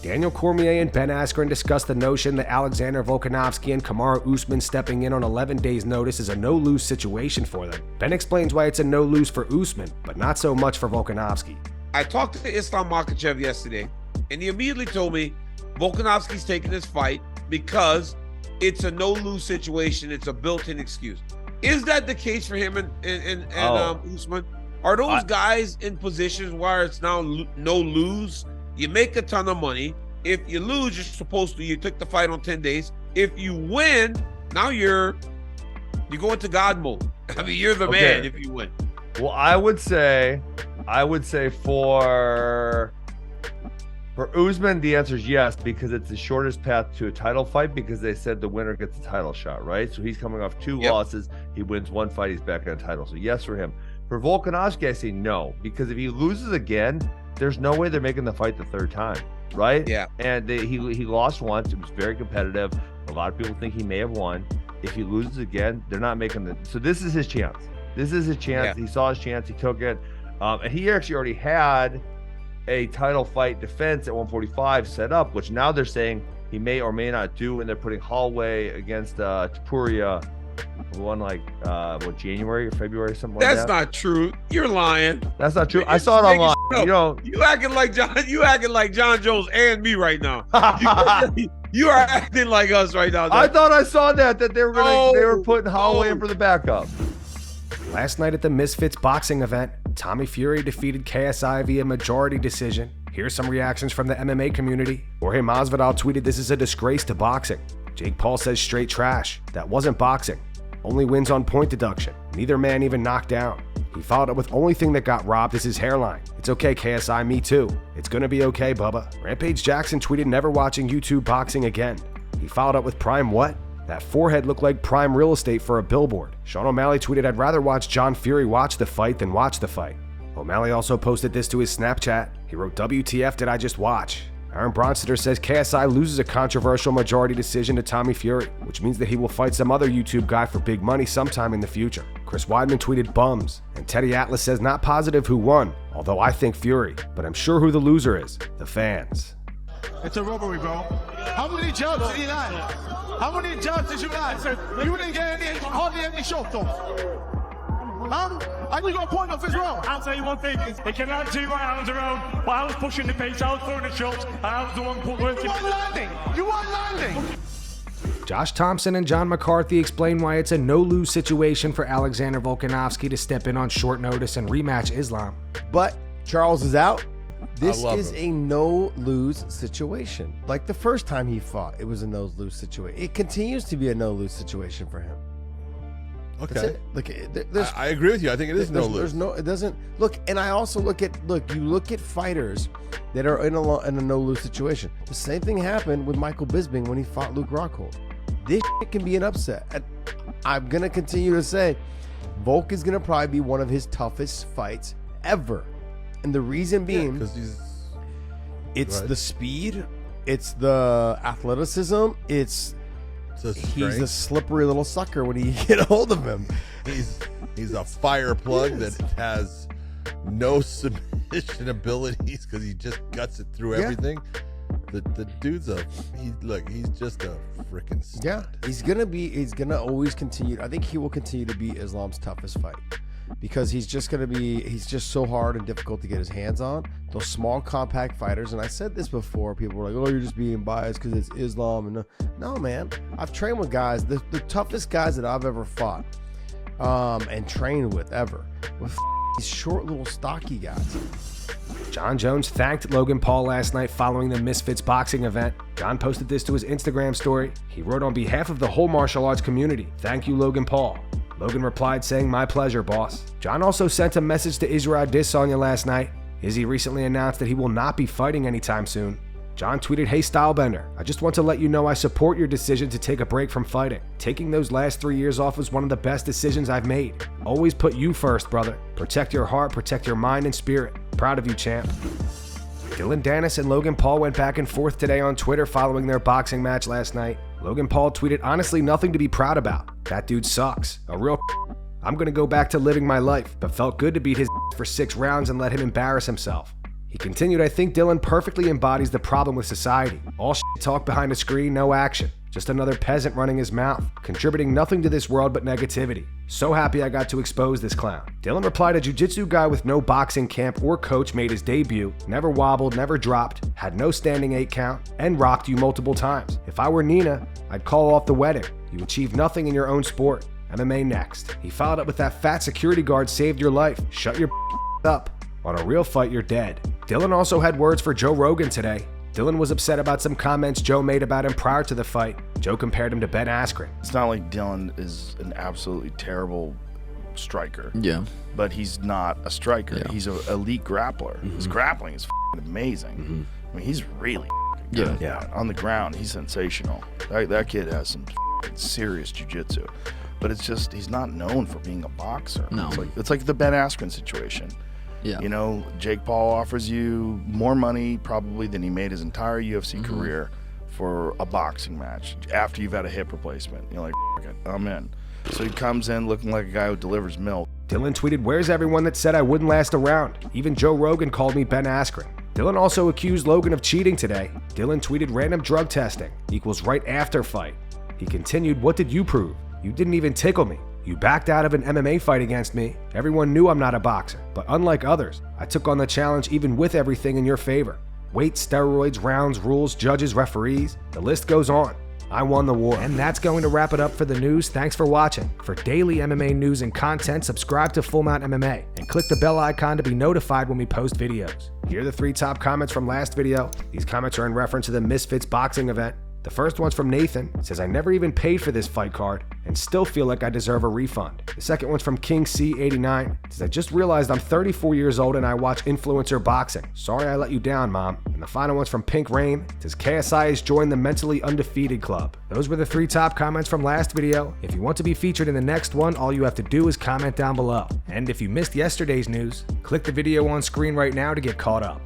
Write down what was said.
Daniel Cormier and Ben Askren discussed the notion that Alexander Volkanovski and Kamaru Usman stepping in on 11 days' notice is a no-lose situation for them. Ben explains why it's a no-lose for Usman, but not so much for Volkanovski. I talked to Islam Makhachev yesterday, and he immediately told me Volkanovski's taking this fight because it's a no-lose situation. It's a built-in excuse. Is that the case for him and Usman? Are those guys in positions where it's now no-lose? You make a ton of money. If you lose, you took the fight on 10 days. If you win, now you go into God mode. I mean, you're the man if you win. Well, I would say for Usman, the answer is yes, because it's the shortest path to a title fight, because they said the winner gets the title shot, right? So he's coming off 2 losses. He wins 1 fight, he's back in a title. So yes for him. For Volkanovski, I say no, because if he loses again, there's no way they're making the fight the 3rd time, right? Yeah. And he lost once. It was very competitive. A lot of people think he may have won. If he loses again, they're not making the. So this is his chance. This is his chance. Yeah. He saw his chance. He took it. And he actually already had a title fight defense at 145 set up, which now they're saying he may or may not do, and they're putting Holloway against Topuria. One January or February or something like that. That's not true. You're lying. That's not true. I saw it online. You acting like Jon Jones and me right now. You are acting like us right now. I thought I saw that they were putting Holloway in for the backup. Last night at the Misfits boxing event, Tommy Fury defeated KSI via majority decision. Here's some reactions from the MMA community. Jorge Masvidal tweeted, "This is a disgrace to boxing." Jake Paul says straight trash. That wasn't boxing. Only wins on point deduction. Neither man even knocked down. He followed up with, "Only thing that got robbed is his hairline. It's okay, KSI, me too. It's gonna be okay, Bubba." Rampage Jackson tweeted, "Never watching YouTube boxing again." He followed up with, "Prime what? That forehead looked like prime real estate for a billboard." Sean O'Malley tweeted, "I'd rather watch John Fury watch the fight than watch the fight." O'Malley also posted this to his Snapchat. He wrote, "WTF did I just watch?" Aaron Bronsteter says KSI loses a controversial majority decision to Tommy Fury, which means that he will fight some other YouTube guy for big money sometime in the future. Chris Weidman tweeted, "Bums." And Teddy Atlas says, "Not positive who won, although I think Fury, but I'm sure who the loser is, the fans." It's a robbery, bro. How many jobs did he land? How many jobs did you land? You didn't get hardly any shots off. Huh? And you got a point off as well. I'll tell you one thing, they can land 2 right hands around, but I was pushing the pace, I was throwing the shots, and I was the one working. You weren't landing. Josh Thompson and John McCarthy explain why it's a no-lose situation for Alexander Volkanovski to step in on short notice and rematch Islam. But Charles is out. This is a no-lose situation. Like the first time he fought, it was a no-lose situation. It continues to be a no-lose situation for him. Okay. Look, I agree with you. I think it is no-lose. It doesn't look, and I also look at fighters that are in a no-lose situation. The same thing happened with Michael Bisping when he fought Luke Rockhold. This can be an upset. I'm gonna continue to say, Volk is gonna probably be one of his toughest fights ever, and the reason being, because it's the speed, it's the athleticism, he's a slippery little sucker when you get a hold of him. He's a fire plug that has no submission abilities because he just guts it through everything. The dude's he's just a freaking stud. Yeah, he's gonna always continue. I think he will continue to be Islam's toughest fight because he's just so hard and difficult to get his hands on. Those small compact fighters, and I said this before, people were like, "Oh, you're just being biased because it's Islam." And no, man, I've trained with guys, the toughest guys that I've ever fought and trained with ever, with these short little stocky guys. Jon Jones thanked Logan Paul last night following the Misfits boxing event. Jon posted this to his Instagram story. He wrote, "On behalf of the whole martial arts community, thank you, Logan Paul." Logan replied saying, "My pleasure, boss." Jon also sent a message to Israel Adesanya last night. Izzy recently announced that he will not be fighting anytime soon. Jon tweeted, "Hey Stylebender, I just want to let you know I support your decision to take a break from fighting. Taking those last 3 years off was one of the best decisions I've made. Always put you first, brother. Protect your heart, protect your mind and spirit. Proud of you, champ." Dillon Danis and Logan Paul went back and forth today on Twitter following their boxing match last night. Logan Paul tweeted, "Honestly, nothing to be proud about. That dude sucks. A real I'm gonna go back to living my life, but felt good to beat his for 6 rounds and let him embarrass himself. He continued, I think Dillon perfectly embodies the problem with society. All shit talk behind a screen, no action. Just another peasant running his mouth, contributing nothing to this world but negativity. So happy I got to expose this clown. Dillon replied, a jiu-jitsu guy with no boxing camp or coach made his debut, never wobbled, never dropped, had no standing 8 count, and rocked you multiple times. If I were Nina, I'd call off the wedding. You achieved nothing in your own sport. MMA next. He followed up with that fat security guard saved your life. Shut your up. On a real fight, you're dead. Dillon also had words for Joe Rogan today. Dillon was upset about some comments Joe made about him prior to the fight. Joe compared him to Ben Askren. It's not like Dillon is an absolutely terrible striker. Yeah. But he's not a striker. Yeah. He's an elite grappler. His grappling is amazing. I mean, he's really good. Yeah. On the ground, he's sensational. That kid has some serious jiu-jitsu. But it's just, he's not known for being a boxer. No. It's like the Ben Askren situation. Yeah. You know, Jake Paul offers you more money probably than he made his entire UFC career for a boxing match after you've had a hip replacement. You're like, F it, I'm in. So he comes in looking like a guy who delivers milk. Dillon tweeted, where's everyone that said I wouldn't last around? Even Joe Rogan called me Ben Askren. Dillon also accused Logan of cheating today. Dillon tweeted, random drug testing equals right after fight. He continued, what did you prove? You didn't even tickle me. You backed out of an MMA fight against me. Everyone knew I'm not a boxer, but unlike others, I took on the challenge even with everything in your favor. Weight, steroids, rounds, rules, judges, referees, the list goes on. I won the war. And that's going to wrap it up for the news. Thanks for watching. For daily MMA news and content, subscribe to Full Mount MMA and click the bell icon to be notified when we post videos. Here are the 3 top comments from last video. These comments are in reference to the Misfits boxing event. The first one's from Nathan. It says, I never even paid for this fight card and still feel like I deserve a refund. The second one's from King C89. It says, I just realized I'm 34 years old and I watch influencer boxing. Sorry I let you down, Mom. And the final one's from Pink Rain. It says, KSI has joined the mentally undefeated club. Those were the 3 top comments from last video. If you want to be featured in the next one, all you have to do is comment down below. And if you missed yesterday's news, click the video on screen right now to get caught up.